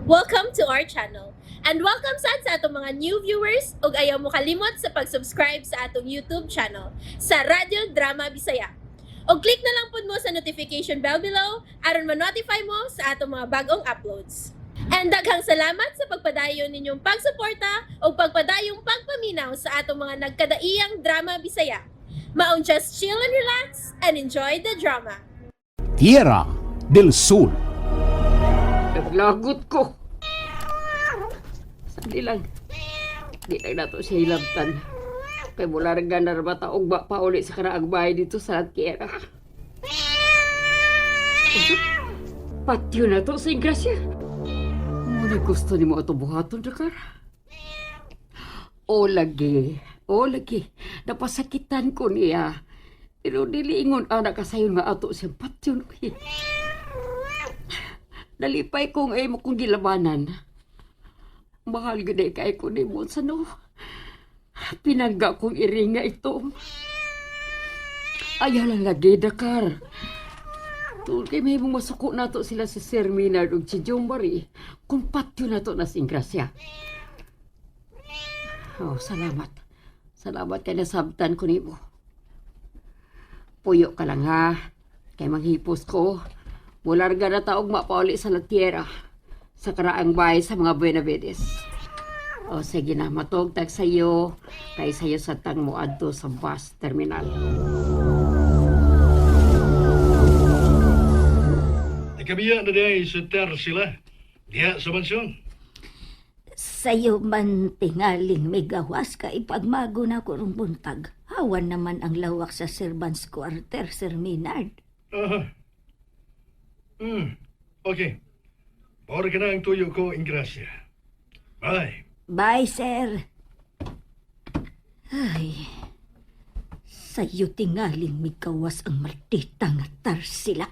Welcome to our channel. And welcome sa atong mga new viewers ug ayaw mo kalimot sa pag-subscribe sa atong YouTube channel sa Radio Drama Bisaya. O click na lang pud mo sa notification bell below aron ma-notify mo sa atong mga bagong uploads. And daghang salamat sa pagpadayon ninyong pagsuporta o pagpadayong pagpaminaw sa atong mga nagkadaiyang Drama Bisaya. Maong just chill and relax and enjoy the drama. Tierra del Sur. Naglagot ko. Sandi lang. Di lang nato siya hilabtan. Kay mula rin ganar mataog ba pa ulit sa karaang bahay dito sa Tierra. Patyo na to sa Ingrasya. Muli gusto ni mo ito buhaton, Dakar. O lagi. Napasakitan ko niya. Pero diliingon anak kasayon nga ato siyang patyo. Nalipay kong ay mo kong gilabanan. Mahal gede kay ko ni mo sa no. Pinangga kong iringa ito. Ayaw lang lagi, Dakar. Tuol kay may masuko na to sila si Sir Minard ug si Jombari kung patyo na to na si Ingrasya. Oh, salamat. Salamat kay nasabtan ko ni mo. Puyo ka lang ha. Kay manghipos ko. Mularga na taog mapauli sa Tierra sa karaang bahay sa mga Benavides. O sige na, matugtag sa iyo kay sa iyo sa tang mo adto sa bus terminal. Ikabiya na day sa sila. Diya sa mansyon. Sa'yo man tingaling may gawas ka ipagmago na ko rong buntag. Hawan naman ang lawak sa servants quarter, Sir Minard. Aha. Okay. Bawar ka na ang tuyo ko, Ingrasya. Bye. Bye, sir. Ay, sa'yo tingaling may gawas ang malditang Tarsila.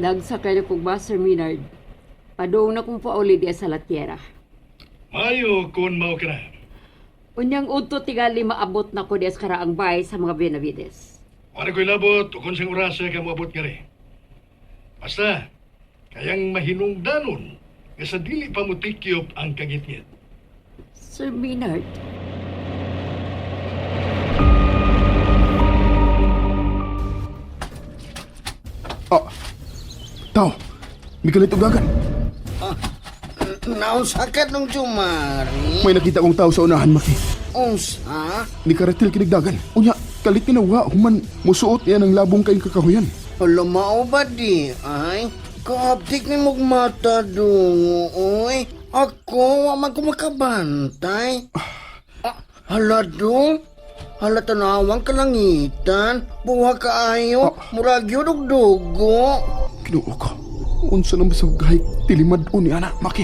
Nagsakay na kong bus, Sir Minard. Padong na kong pauli diya sa Tierra. Mayo kung mao ka na. Unyang udto tigali maabot na ko diya sa karaang bahay sa mga Benavides. Wala ko'y labot o kung siyang orasa ka moabot nga rin. Basta, kayang mahinungdanon nga sa dili pa mo tikyop ang kagitngit. Sir Minard, Tao, may kalit ugagan. Naunsakat nung Jumari. May nakita kong tao sa unahan, Maki. Unsa? Ni karatil kinigdagan. Unya, kalit tinawa, human musuot niya ng labong kain kakahuyan. Lumao ba di? Ay, kaabdik ni mong mata dungo, oy. Ako, waman ko makabantay. Hala dong? Hala tanawang kalangitan. Buha kaayo. Murag yun og dugo. Kinuo ko. Unsa na masagahay tilimad o ni anak, Maki.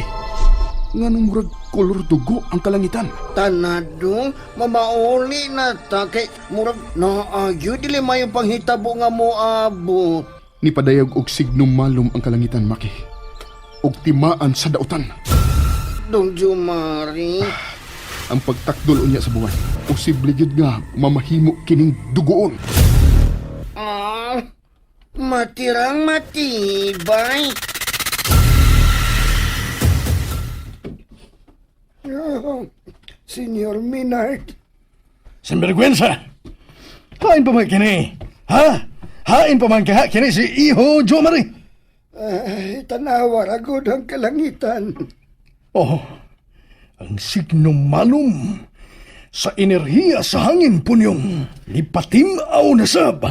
Nga nung murag kolor dugo ang kalangitan. Tanadong, mamauli na ta. Kay murag naagyo. Dili mayo panghitabo nga mo abo. Ni padayag og signum malum ang kalangitan, Maki. Og timaan sa dautan. Dong Jumari. Ang pagtakdol unya sa buwan. Posible gyud nga mamahimo kining dugoon. Matirang matibay. Senyor Minard. Sinvergüenza! Hain pa man kini. Ha? Hain pa man kini si Iho Jomari. Ay, tanawa ragod ang kalangitan. Oh, ang signum malum sa enerhiya sa hangin punyong lipatim aw nasab.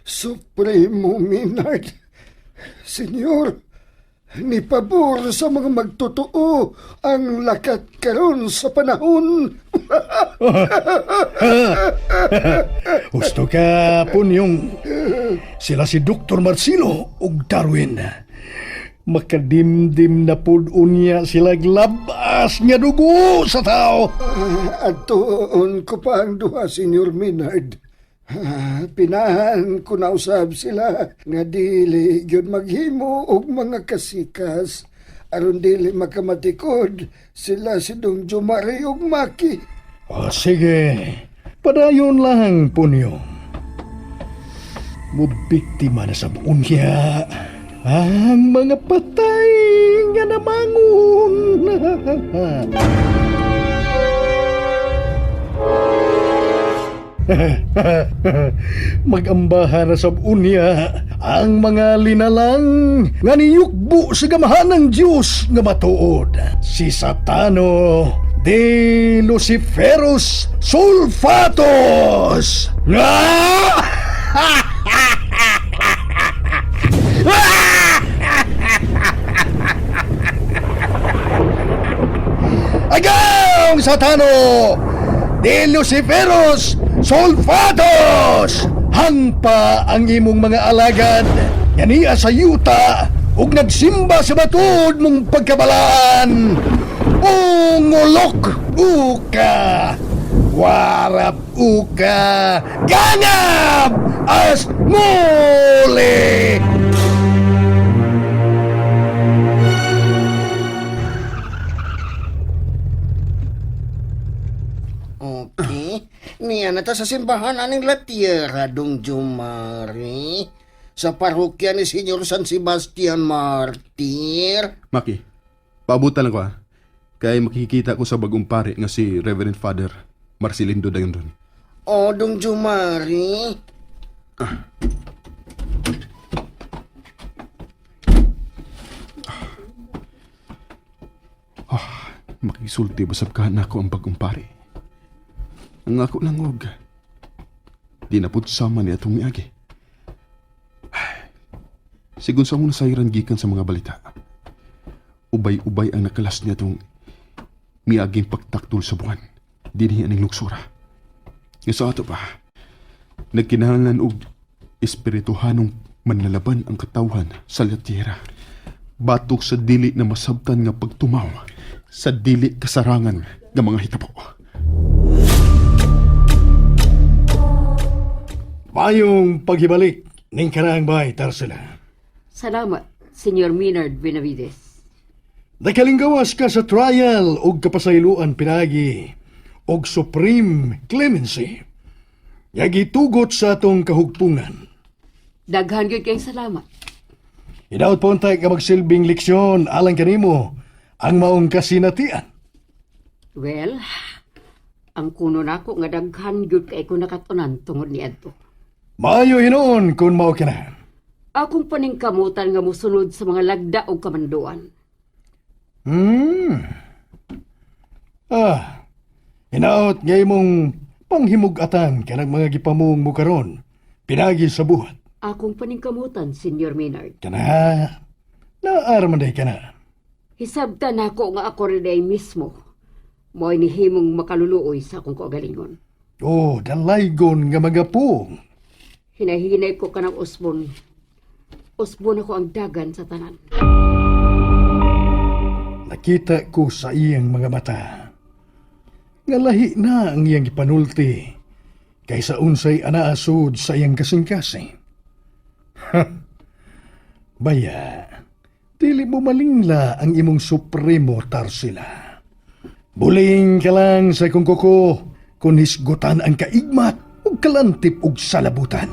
Supremo Minard. Senyor, ni pabor sa mga magtotoo ang lakat karon sa panahon. Gusto ka punyong sila si Dr. Marcelo ug Darwin. Makadimdim na pud unya sila glabas nga dugo sa tao. Atuon ko pa ang duha, Senyor Minard. Pinahan ko na usab sila nga dili gyud maghimo og mga kasikas aron dili makamatikod sila si Dong Jumari ug Maki. O sige, Padayon lang punyo. Mubiktima na sa buon niya ang mga patay nga namangon. Magambahan na sa buon niya ang mga linalang nga niyukbo sa gamahan ng Diyos nga matuod. Si Satano de Luciferus Sulfatos! Agaw, Satano de Luciferus Sulfatos! Hangpa ang imong mga alagad nga niya sa yuta ug nagsimba sa batud mong pagkabalaan. Ungulok uka, warap uka, gangab as muli. Okay. Niya na ta sa simbahan aning Latiera, Dong Jumari. Sa parokya ni Senyor San Sebastian Martir. Maki, paabutan lang ko ha. Kaya makikita ko sa bagong pare nga si Reverend Father Marcelindo dayon doon. O, Dong Jumari. Makisulti basab ka na ako ang bagong pare. Ang ako langog. Di na pud sama ni atong miagi. Sigun sa mong nasayran gikan sa mga balita. Ubay-ubay ang nakalas niya itong miaging pagtaktol sa buwan. Dinhi aning luksura. Nga sa ato pa, nagkinahanglan og espirituhanong manlalaban ang katawhan sa Latiera. Batok sa dili na masabtan nga pagtumaw sa dili kasarangan ng mga hitabo. Mayong paghibalik ning karaang bay, Tarsila. Salamat, Senyor Minard Benavides. Nakalinggawas ka sa trial og kapasayloan pinagi og supreme clemency. Yagitugot sa atong kahugpungan. Daghan gyud kayong salamat. Hinaut po untay ka magsilbing leksyon alang kanimo ang maong kasinatian. Well, ang kuno nako nga daghan gyud kay ko nakatunan tungod niadto. Maayo hinoon kung mao ka na. Akong paningkamutan nga musunod sa mga lagda o kamanduan. Hinaot nga imong panghimugatan ka ng mga gipamong mo karon pinagi sa buhat. Akong paningkamutan, Senyor Minard. Kana, naaramanday ka na. Hisabtan ako nga ako rin ay mismo. Mo'y nihimong makaluluoy sa akong kaugalingon. Oh, dalaygon nga magapong. Hinahinay ko ka ng usbon. Usbon ako ang dagan sa tanan. Nakita ko sa iyang mga mata. Nga lahi na ang iyang ipanulti kaysa unsay anaasod sa iyang kasing-kasing. Baya, dili mo malingla ang imong supremo, Tarsila. Buling ka lang sa kong kuko kung hisgutan ang kaigmat o kalantip og salabutan.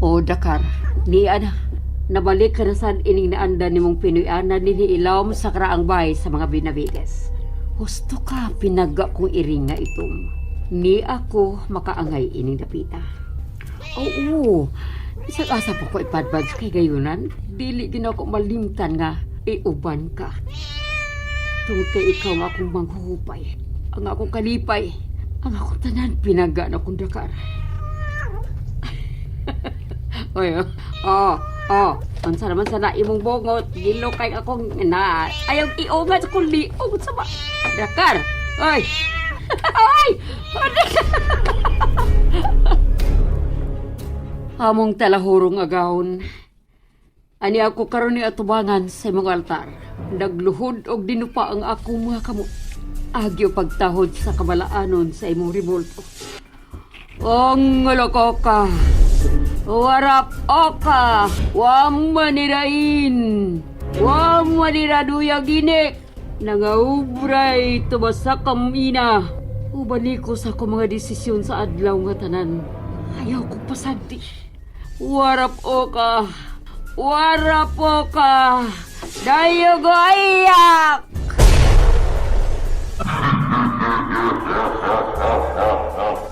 O Dakar, niya na. Nabalik ka na saan ining naanda ni mong Pinoy-ana niniilawm sa karaang bahay sa mga Benavides. Husto ka, pinaga kong iring nga itong. Ni ako makaangay ining dapita. Oo, isang asa po ko ipadbad kay gayunan. Dili din ako malimtan nga iuban ka. Tungkol kay ikaw nga akong manghuhupay. Ang akong kalipay. Ang akong tanan pinaga na kong Dakar. Oy, unsa naman sana imong bongot, gilo kay akong na. Ayaw iungat ko liog sa ba. Dakar. Oy. Oy. Among talahurong agahon. Ani ako karon ni atubangan sa imong altar. Nagluhod og dinupa ang akong mga kamot. Agyo pagtahod sa kabalaanon sa imong revolto. Ang loko ka. Warap oka, wam manirain, wam maniraduya ginik, Nangaubray tumasa kamina. Ubani ko sa akong mga desisyon sa adlaw nga tanan. Ayaw ko pasagdi. Warap o ka. Warap o ka. Dayo go ayak.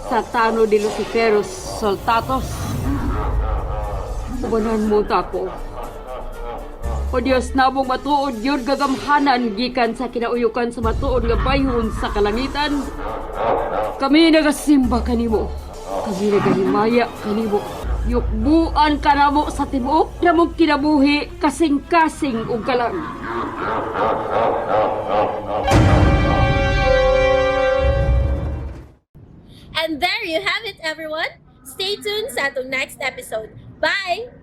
Satano de Luciferos Soltatos. Ubanan mo tako. O Diyos, nabong matuod yun gagamhanan gikan sa kinauyukan sa matuod nga bayhon sa kalangitan. Kami nagasimba kanimo. Kami nagahimaya kanimo. Yukbuan ka namo sa tibuok na mong kinabuhi kasing-kasing ug kalang. And there you have it, everyone. Stay tuned sa atong next episode. Bye!